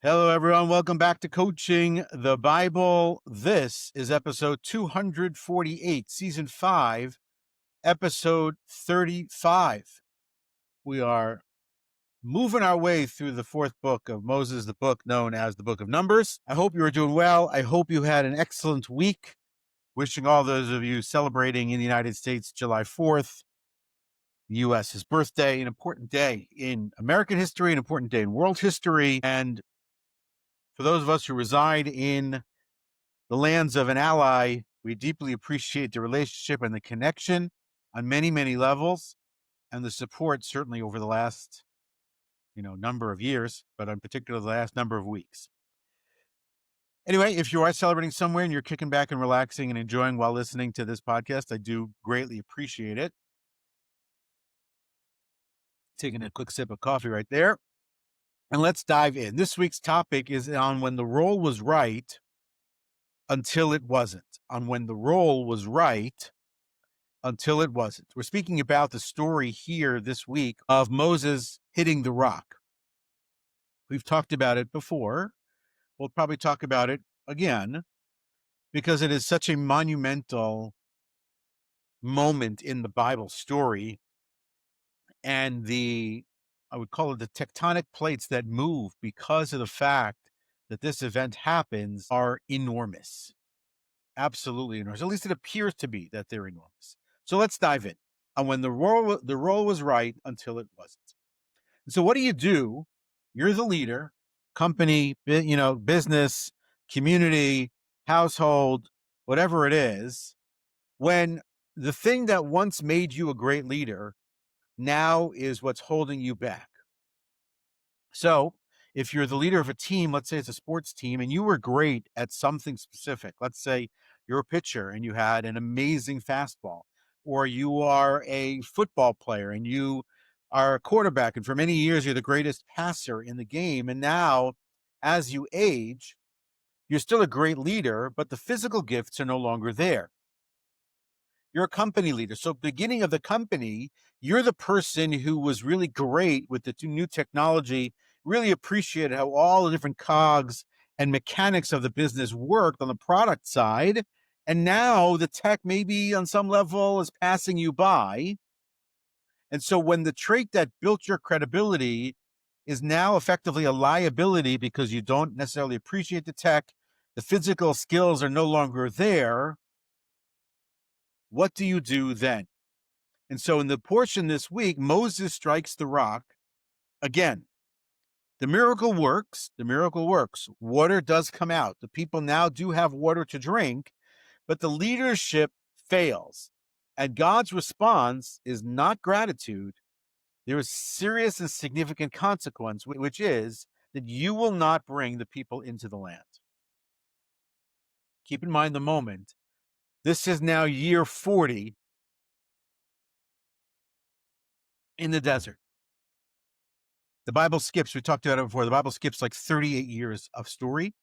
Hello, everyone. Welcome back to Coaching the Bible. This is episode 248, season 5, episode 35. We are moving our way through the fourth book of Moses, the book known as the Book of Numbers. I hope you are doing well. I hope you had an excellent week. Wishing all those of you celebrating in the United States July 4th, the U.S.'s birthday, an important day in American history, an important day in world history, and for those of us who reside in the lands of an ally, we deeply appreciate the relationship and the connection on many, many levels, and the support certainly over the last, number of years, but in particular the last number of weeks. Anyway, if you are celebrating somewhere and you're kicking back and relaxing and enjoying while listening to this podcast, I do greatly appreciate it. Taking a quick sip of coffee right there. And let's dive in. This week's topic is on when the role was right until it wasn't. On when the role was right until it wasn't. We're speaking about the story here this week of Moses hitting the rock. We've talked about it before. We'll probably talk about it again because it is such a monumental moment in the Bible story, and I would call it the tectonic plates that move because of the fact that this event happens are enormous. Absolutely enormous. At least it appears to be that they're enormous. So let's dive in on when the role was right until it wasn't. So what do? You're the leader, company, business, community, household, whatever it is, when the thing that once made you a great leader now is what's holding you back. So if you're the leader of a team, let's say it's a sports team, and you were great at something specific, let's say you're a pitcher and you had an amazing fastball, or you are a football player and you are a quarterback, and for many years you're the greatest passer in the game. And now, as you age, you're still a great leader, but the physical gifts are no longer there. You're a company leader. So beginning of the company, you're the person who was really great with the new technology, really appreciated how all the different cogs and mechanics of the business worked on the product side. And now the tech maybe on some level is passing you by. And so when the trait that built your credibility is now effectively a liability because you don't necessarily appreciate the tech, the physical skills are no longer there, what do you do then? And so in the portion this week, Moses strikes the rock again. The miracle works. The miracle works. Water does come out. The people now do have water to drink, but the leadership fails. And God's response is not gratitude. There is serious and significant consequence, which is that you will not bring the people into the land. Keep in mind the moment. This is now year 40 in the desert. The Bible skips, we talked about it before, the Bible skips like 38 years of story.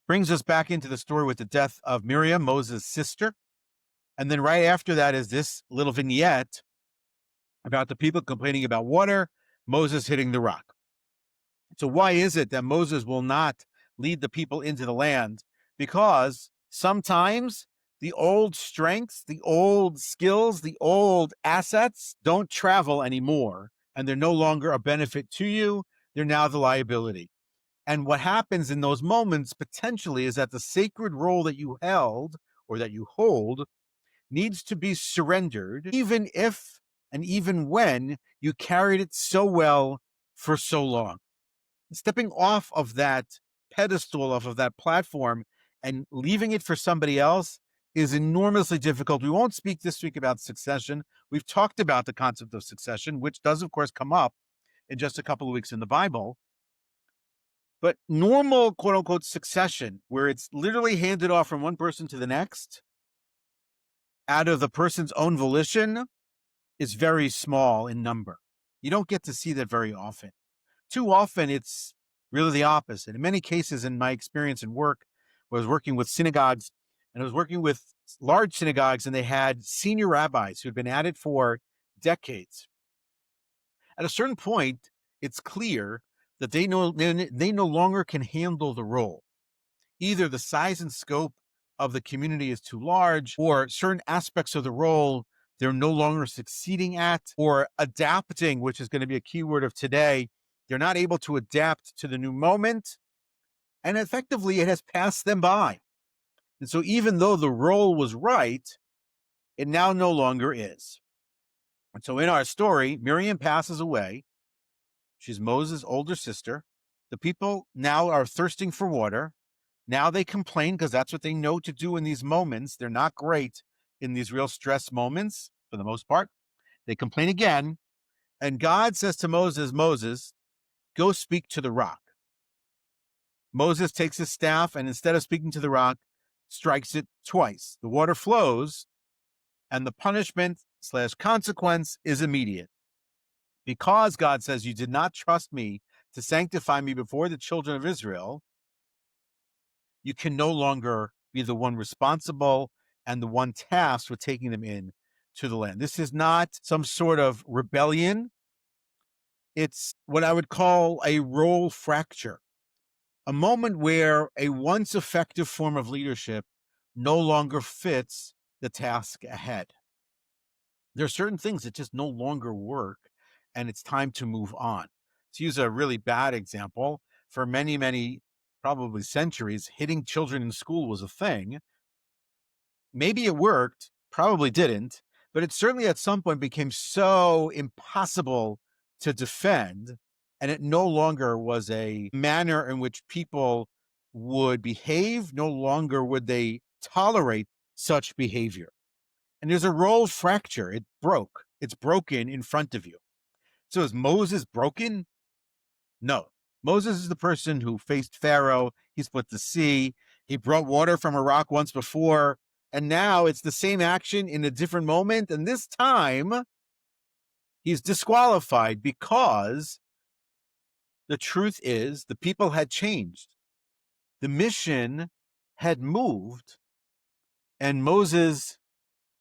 Brings us back into the story with the death of Miriam, Moses' sister. And then right after that is this little vignette about the people complaining about water, Moses hitting the rock. So why is it that Moses will not lead the people into the land? Because sometimes the old strengths, the old skills, the old assets don't travel anymore, and they're no longer a benefit to you. They're now the liability. And what happens in those moments potentially is that the sacred role that you held or that you hold needs to be surrendered, even if and even when you carried it so well for so long. Stepping off of that pedestal, off of that platform, and leaving it for somebody else is enormously difficult. We won't speak this week about succession. We've talked about the concept of succession, which does, of course, come up in just a couple of weeks in the Bible. But normal, quote unquote, succession, where it's literally handed off from one person to the next out of the person's own volition, is very small in number. You don't get to see that very often. Too often, it's really the opposite. In many cases, in my experience in work, I was working with synagogues, and I was working with large synagogues, and they had senior rabbis who had been at it for decades. At a certain point, it's clear that they no longer can handle the role. Either the size and scope of the community is too large, or certain aspects of the role they're no longer succeeding at, or adapting, which is going to be a keyword of today. They're not able to adapt to the new moment, and effectively it has passed them by. And so even though the role was right, it now no longer is. And so in our story, Miriam passes away. She's Moses' older sister. The people now are thirsting for water. Now they complain because that's what they know to do in these moments. They're not great in these real stress moments for the most part. They complain again. And God says to Moses, Moses, go speak to the rock. Moses takes his staff and instead of speaking to the rock, strikes it twice. The water flows and the punishment / consequence is immediate. Because God says, you did not trust me to sanctify me before the children of Israel, you can no longer be the one responsible and the one tasked with taking them in to the land. This is not some sort of rebellion. It's what I would call a role fracture, a moment where a once effective form of leadership no longer fits the task ahead. There are certain things that just no longer work, and it's time to move on. To use a really bad example, for many, many, probably centuries, hitting children in school was a thing. Maybe it worked, probably didn't, but it certainly at some point became so impossible to defend, and it no longer was a manner in which people would behave. No longer would they tolerate such behavior. And there's a role fracture. It broke. It's broken in front of you. So is Moses broken? No. Moses is the person who faced Pharaoh. He split the sea. He brought water from a rock once before. And now it's the same action in a different moment. And this time he's disqualified because the truth is the people had changed. The mission had moved. And Moses,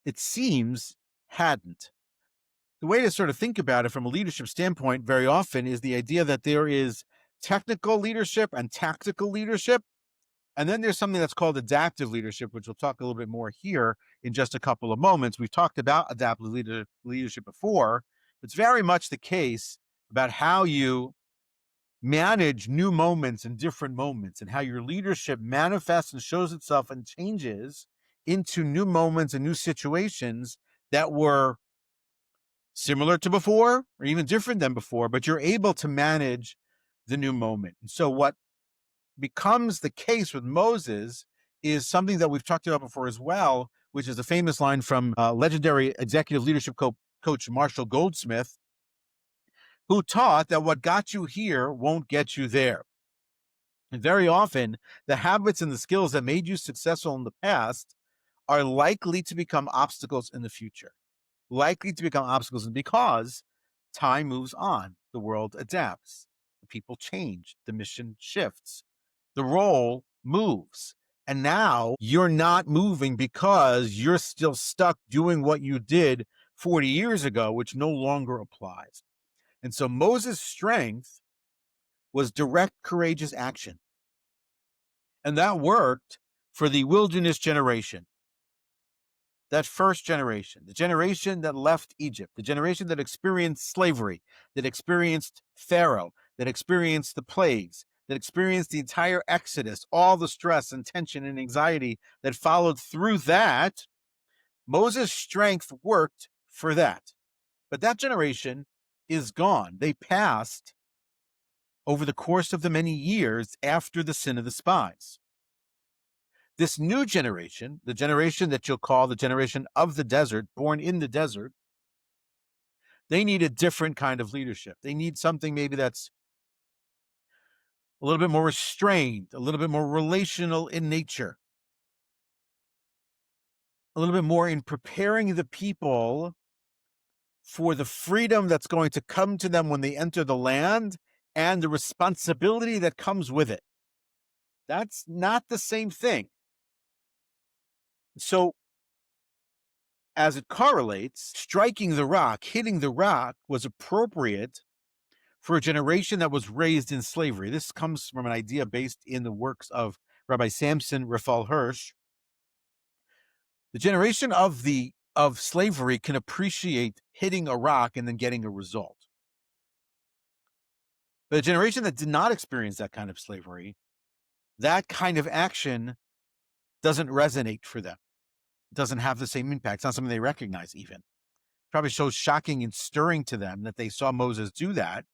it seems, hadn't. The way to sort of think about it from a leadership standpoint very often is the idea that there is technical leadership and tactical leadership. And then there's something that's called adaptive leadership, which we'll talk a little bit more here in just a couple of moments. We've talked about adaptive leadership before. It's very much the case about how you manage new moments and different moments and how your leadership manifests and shows itself and changes into new moments and new situations that were similar to before or even different than before, but you're able to manage the new moment. And so what becomes the case with Moses is something that we've talked about before as well, which is a famous line from legendary executive leadership coach Marshall Goldsmith, who taught that what got you here won't get you there. And very often, the habits and the skills that made you successful in the past are likely to become obstacles in the future. Likely to become obstacles because time moves on, the world adapts, the people change, the mission shifts, the role moves. And now you're not moving because you're still stuck doing what you did 40 years ago, which no longer applies. And so Moses' strength was direct, courageous action. And that worked for the wilderness generation. That first generation, the generation that left Egypt, the generation that experienced slavery, that experienced Pharaoh, that experienced the plagues, that experienced the entire Exodus, all the stress and tension and anxiety that followed through that, Moses' strength worked for that. But that generation is gone. They passed over the course of the many years after the sin of the spies. This new generation, the generation that you'll call the generation of the desert, born in the desert, they need a different kind of leadership. They need something maybe that's a little bit more restrained, a little bit more relational in nature, a little bit more in preparing the people for the freedom that's going to come to them when they enter the land and the responsibility that comes with it. That's not the same thing. So, as it correlates, striking the rock, hitting the rock was appropriate for a generation that was raised in slavery. This comes from an idea based in the works of Rabbi Samson Raphael Hirsch. The generation of slavery can appreciate hitting a rock and then getting a result. But a generation that did not experience that kind of slavery, that kind of action doesn't resonate for them. It doesn't have the same impact. It's not something they recognize even. Probably so shocking and stirring to them that they saw Moses do that.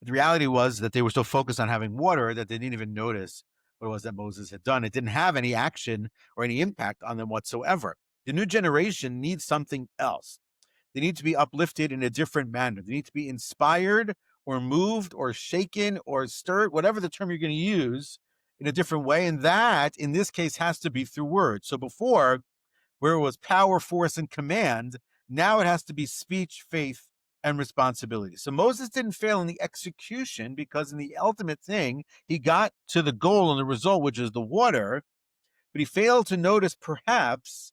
But the reality was that they were so focused on having water that they didn't even notice what it was that Moses had done. It didn't have any action or any impact on them whatsoever. The new generation needs something else. They need to be uplifted in a different manner. They need to be inspired or moved or shaken or stirred, whatever the term you're going to use, in a different way. And that, in this case, has to be through words. So before, where it was power, force, and command, now it has to be speech, faith, and responsibility. So Moses didn't fail in the execution because in the ultimate thing, he got to the goal and the result, which is the water, but he failed to notice perhaps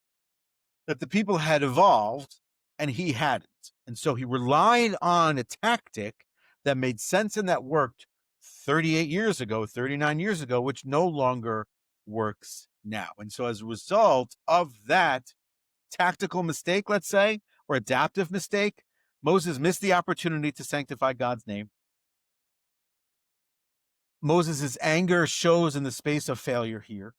that the people had evolved and he hadn't. And so he relied on a tactic that made sense and that worked 38 years ago, 39 years ago, which no longer works now. And so as a result of that tactical mistake, let's say, or adaptive mistake, Moses missed the opportunity to sanctify God's name. Moses' anger shows in the space of failure here.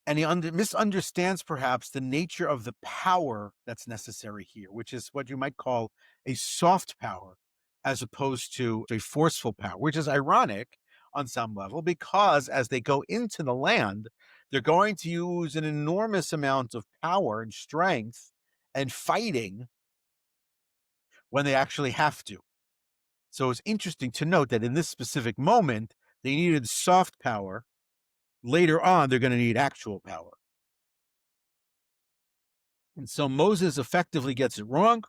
And he misunderstands perhaps the nature of the power that's necessary here, which is what you might call a soft power as opposed to a forceful power, which is ironic on some level because as they go into the land, they're going to use an enormous amount of power and strength and fighting when they actually have to. So it's interesting to note that in this specific moment, they needed soft power. Later on, they're going to need actual power. And so Moses effectively gets it wrong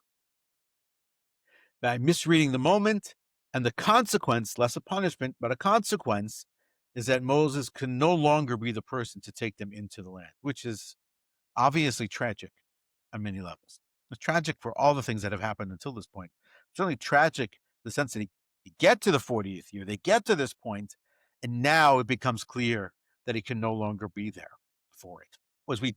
by misreading the moment. And the consequence, less a punishment, but a consequence, is that Moses can no longer be the person to take them into the land, which is obviously tragic on many levels. It's tragic for all the things that have happened until this point. It's certainly tragic in the sense that they get to the 40th year, they get to this point, and now it becomes clear that he can no longer be there for it. As we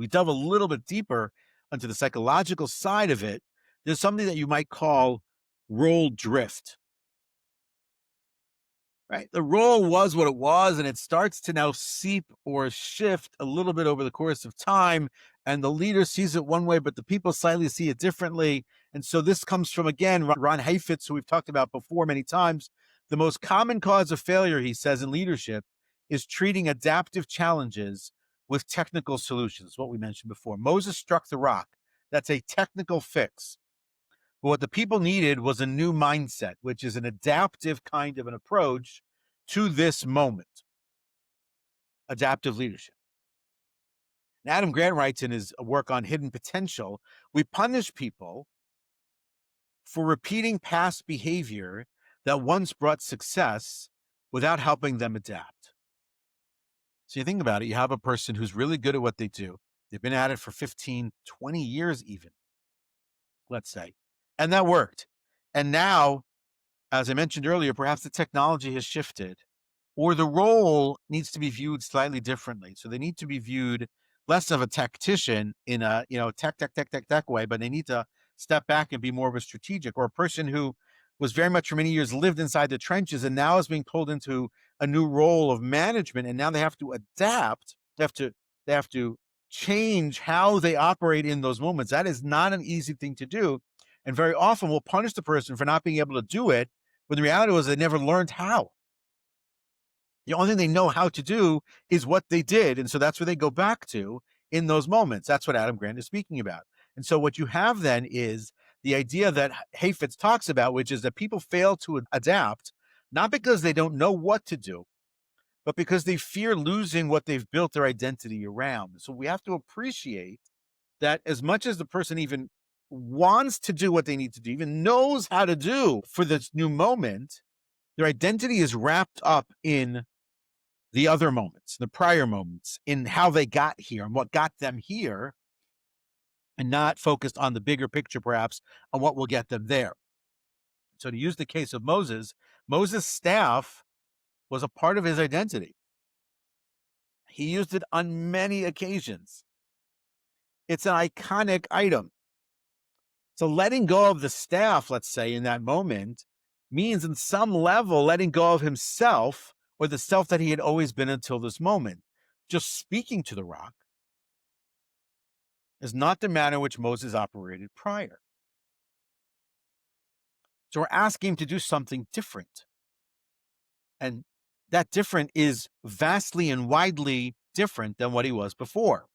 delve a little bit deeper into the psychological side of it, there's something that you might call role drift. Right? The role was what it was, and it starts to now seep or shift a little bit over the course of time. And the leader sees it one way, but the people slightly see it differently. And so this comes from, again, Ron Heifetz, who we've talked about before many times. The most common cause of failure, he says, in leadership is treating adaptive challenges with technical solutions, what we mentioned before. Moses struck the rock. That's a technical fix. But what the people needed was a new mindset, which is an adaptive kind of an approach to this moment. Adaptive leadership. And Adam Grant writes in his work on hidden potential, we punish people for repeating past behavior that once brought success without helping them adapt. So you think about it, you have a person who's really good at what they do. They've been at it for 15, 20 years even, let's say. And that worked. And now, as I mentioned earlier, perhaps the technology has shifted or the role needs to be viewed slightly differently. So they need to be viewed less of a tactician in a, tech way, but they need to step back and be more of a strategic or a person who was very much for many years lived inside the trenches and now is being pulled into a new role of management. And now they have to adapt. They have to change how they operate in those moments. That is not an easy thing to do. And very often we'll punish the person for not being able to do it, when the reality was they never learned how. The only thing they know how to do is what they did. And so that's where they go back to in those moments. That's what Adam Grant is speaking about. And so what you have then is the idea that Heifetz talks about, which is that people fail to adapt, not because they don't know what to do, but because they fear losing what they've built their identity around. So we have to appreciate that as much as the person even wants to do what they need to do, even knows how to do for this new moment, their identity is wrapped up in the other moments, the prior moments, in how they got here and what got them here. and not focused on the bigger picture, perhaps, on what will get them there. So to use the case of Moses, Moses' staff was a part of his identity. He used it on many occasions. It's an iconic item. So letting go of the staff, let's say, in that moment, means in some level letting go of himself or the self that he had always been until this moment. Just speaking to the rock is not the manner in which Moses operated prior. So we're asking him to do something different. And that different is vastly and widely different than what he was before.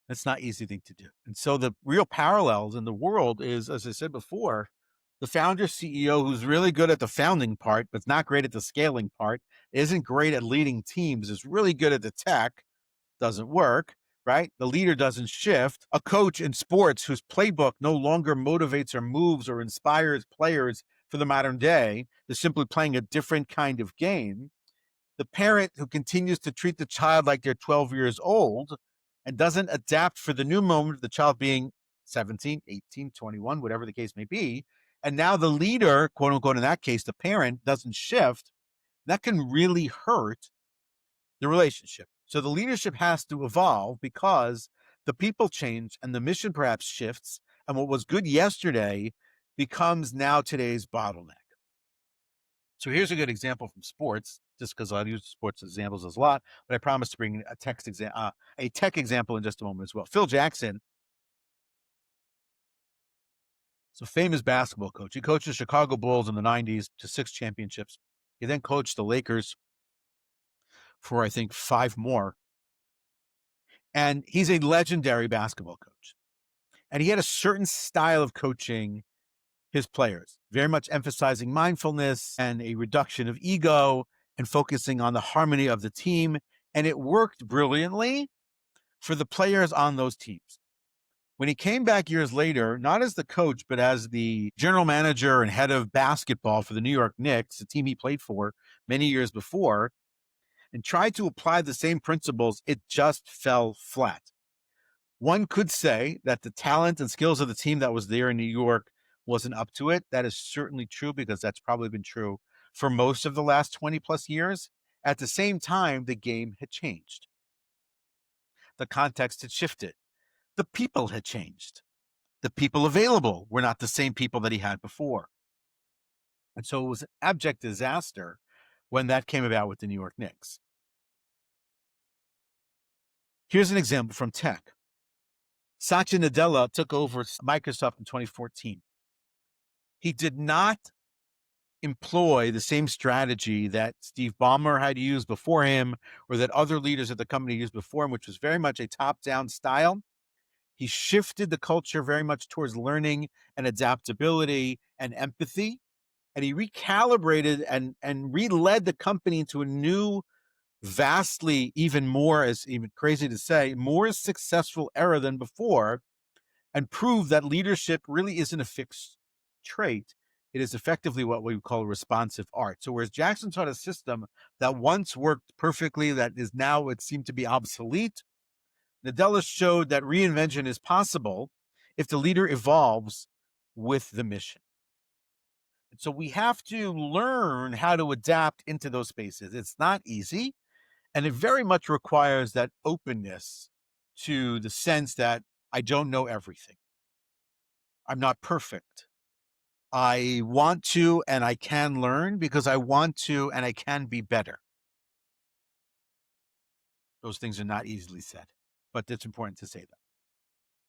That's not an easy thing to do. And so the real parallels in the world is, as I said before, the founder CEO who's really good at the founding part, but not great at the scaling part, isn't great at leading teams, is really good at the tech, doesn't work, right? The leader doesn't shift. A coach in sports whose playbook no longer motivates or moves or inspires players for the modern day, they're simply playing a different kind of game. The parent who continues to treat the child like they're 12 years old and doesn't adapt for the new moment, the child being 17, 18, 21, whatever the case may be. And now the leader, quote unquote, in that case, the parent doesn't shift. That can really hurt the relationship. So the leadership has to evolve because the people change and the mission perhaps shifts. And what was good yesterday becomes now today's bottleneck. So here's a good example from sports, just because I use sports examples a lot, but I promise to bring a tech example in just a moment as well. Phil Jackson is a famous basketball coach. He coached the Chicago Bulls in the 90s to 6 championships. He then coached the Lakers for, I think, 5 more. And he's a legendary basketball coach. And he had a certain style of coaching his players, very much emphasizing mindfulness and a reduction of ego and focusing on the harmony of the team. And it worked brilliantly for the players on those teams. When he came back years later, not as the coach, but as the general manager and head of basketball for the New York Knicks, the team he played for many years before, and tried to apply the same principles, it just fell flat. One could say that the talent and skills of the team that was there in New York wasn't up to it. That is certainly true because that's probably been true for most of the last 20 plus years. At the same time, the game had changed. The context had shifted. The people had changed. The people available were not the same people that he had before. And so it was an abject disaster when that came about with the New York Knicks. Here's an example from tech. Satya Nadella took over Microsoft in 2014. He did not employ the same strategy that Steve Ballmer had used before him or that other leaders at the company used before him, which was very much a top-down style. He shifted the culture very much towards learning and adaptability and empathy. And he recalibrated and re-led the company into a new, vastly, even more, as even crazy to say, more successful era than before, and proved that leadership really isn't a fixed trait. It is effectively what we call a responsive art. So whereas Jackson taught a system that once worked perfectly, that is now, it seemed to be obsolete, Nadella showed that reinvention is possible if the leader evolves with the mission. And so we have to learn how to adapt into those spaces. It's not easy, and it very much requires that openness to the sense that I don't know everything. I'm not perfect. I want to and I can learn because I want to and I can be better. Those things are not easily said, but it's important to say that.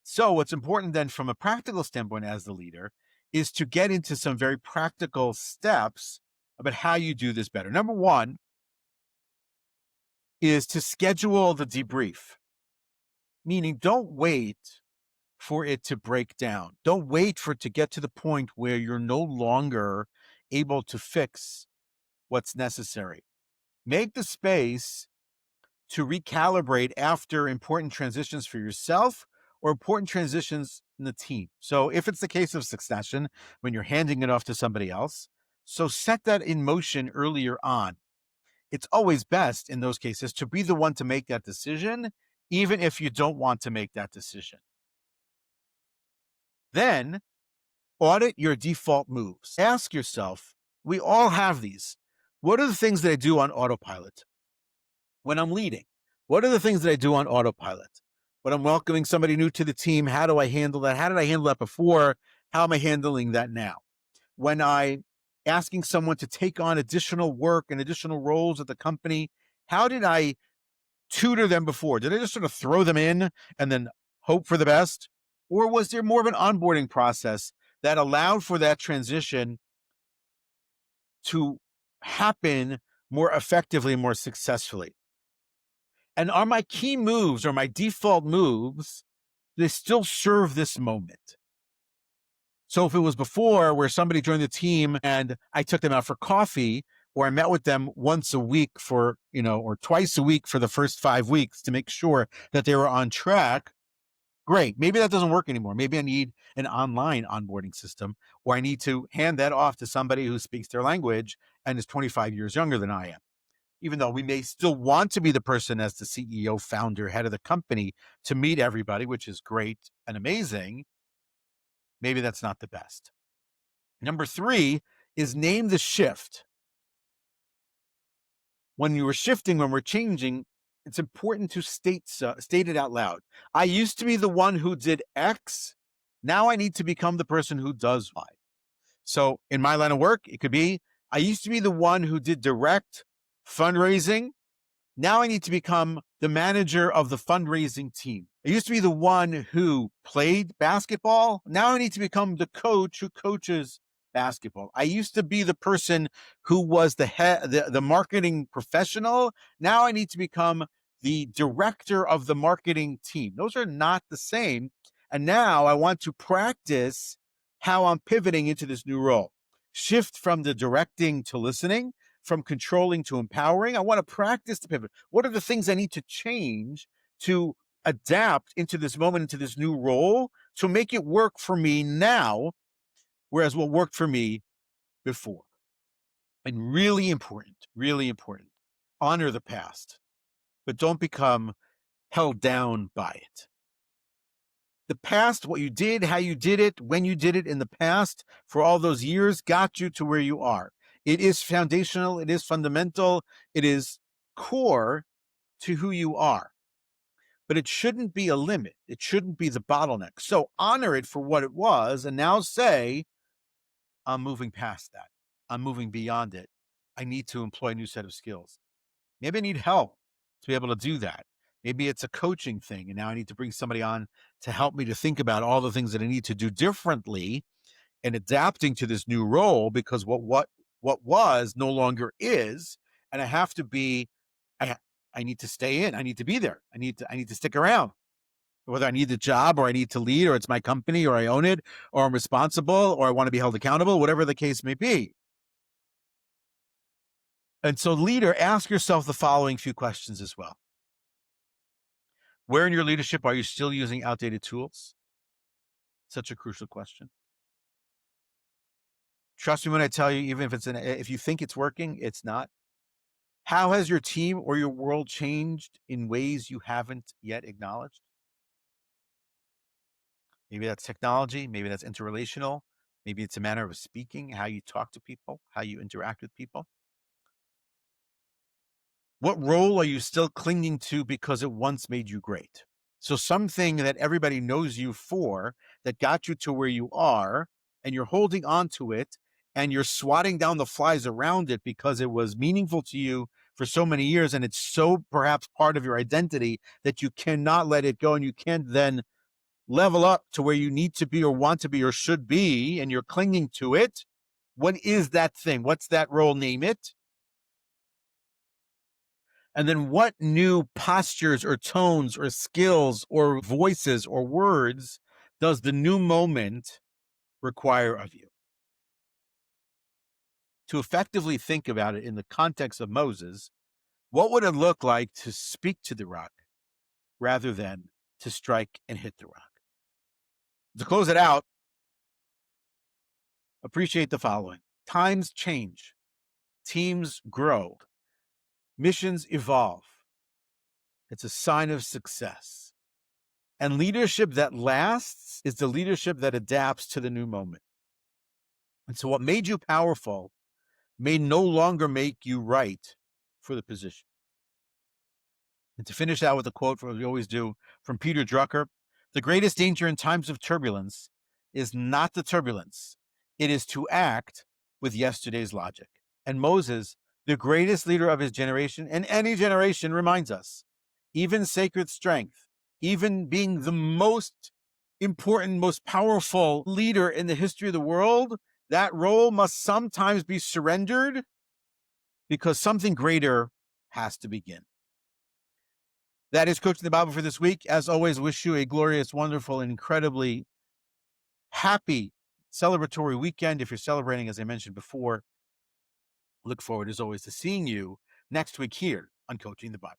So what's important then from a practical standpoint as the leader is to get into some very practical steps about how you do this better. Number one is to schedule the debrief, meaning don't wait for it to break down. Don't wait for it to get to the point where you're no longer able to fix what's necessary. Make the space to recalibrate after important transitions for yourself or important transitions in the team. So if it's the case of succession, when you're handing it off to somebody else, so set that in motion earlier on. It's always best in those cases to be the one to make that decision even if you don't want to make that decision. Then audit your default moves. Ask yourself, we all have these. What are the things that I do on autopilot? When I'm leading, what are the things that I do on autopilot? When I'm welcoming somebody new to the team, how do I handle that? How did I handle that before? How am I handling that now? When I'm asking someone to take on additional work and additional roles at the company, how did I tutor them before? Did I just sort of throw them in and then hope for the best? Or was there more of an onboarding process that allowed for that transition to happen more effectively, more successfully? And are my key moves or my default moves, they still serve this moment? So if it was before where somebody joined the team and I took them out for coffee, or I met with them once a week for, or twice a week for the first 5 weeks to make sure that they were on track, great. Maybe that doesn't work anymore. Maybe I need an online onboarding system, or I need to hand that off to somebody who speaks their language and is 25 years younger than I am. Even though we may still want to be the person as the CEO, founder, head of the company to meet everybody, which is great and amazing, maybe that's not the best. Number 3 is name the shift. When you were shifting, when we're changing, it's important to state it out loud. I used to be the one who did X. Now I need to become the person who does Y. So in my line of work, it could be, I used to be the one who did direct fundraising. Now I need to become the manager of the fundraising team. I used to be the one who played basketball. Now I need to become the coach who coaches basketball. I used to be the person who was the head, the marketing professional. Now I need to become the director of the marketing team. Those are not the same. And now I want to practice how I'm pivoting into this new role. Shift from the directing to listening, from controlling to empowering. I want to practice the pivot. What are the things I need to change to adapt into this moment, into this new role, to make it work for me now, whereas what worked for me before? And really important, honor the past, but don't become held down by it. The past, what you did, how you did it, when you did it in the past for all those years got you to where you are. It is foundational. It is fundamental. It is core to who you are. But it shouldn't be a limit. It shouldn't be the bottleneck. So honor it for what it was and now say, I'm moving past that. I'm moving beyond it. I need to employ a new set of skills. Maybe I need help to be able to do that. Maybe it's a coaching thing, and now I need to bring somebody on to help me to think about all the things that I need to do differently and adapting to this new role, because what was no longer is, and I have to be. I need to stay in. I need to be there. I need to stick around. Whether I need the job or I need to lead, or it's my company, or I own it, or I'm responsible, or I want to be held accountable, whatever the case may be. And so, leader, ask yourself the following few questions as well. Where in your leadership are you still using outdated tools? Such a crucial question. Trust me when I tell you, even if you think it's working, it's not. How has your team or your world changed in ways you haven't yet acknowledged? Maybe that's technology. Maybe that's interrelational. Maybe it's a manner of speaking, how you talk to people, how you interact with people. What role are you still clinging to because it once made you great? So something that everybody knows you for, that got you to where you are, and you're holding on to it, and you're swatting down the flies around it because it was meaningful to you for so many years, and it's so perhaps part of your identity that you cannot let it go, and you can't then level up to where you need to be or want to be or should be, and you're clinging to it. What is that thing? What's that role? Name it. And then what new postures or tones or skills or voices or words does the new moment require of you? To effectively think about it in the context of Moses, what would it look like to speak to the rock rather than to strike and hit the rock? To close it out, appreciate the following. Times change, teams grow, missions evolve, It's a sign of success. And leadership that lasts is the leadership that adapts to the new moment. And so what made you powerful may no longer make you right for the position. And to finish out with a quote, as we always do, from Peter Drucker, the greatest danger in times of turbulence is not the turbulence. It is to act with yesterday's logic. And Moses, the greatest leader of his generation and any generation, reminds us, even sacred strength, even being the most important, most powerful leader in the history of the world, that role must sometimes be surrendered because something greater has to begin. That is Coaching the Bible for this week. As always, wish you a glorious, wonderful, and incredibly happy celebratory weekend. If you're celebrating, as I mentioned before, look forward, as always, to seeing you next week here on Coaching the Bible.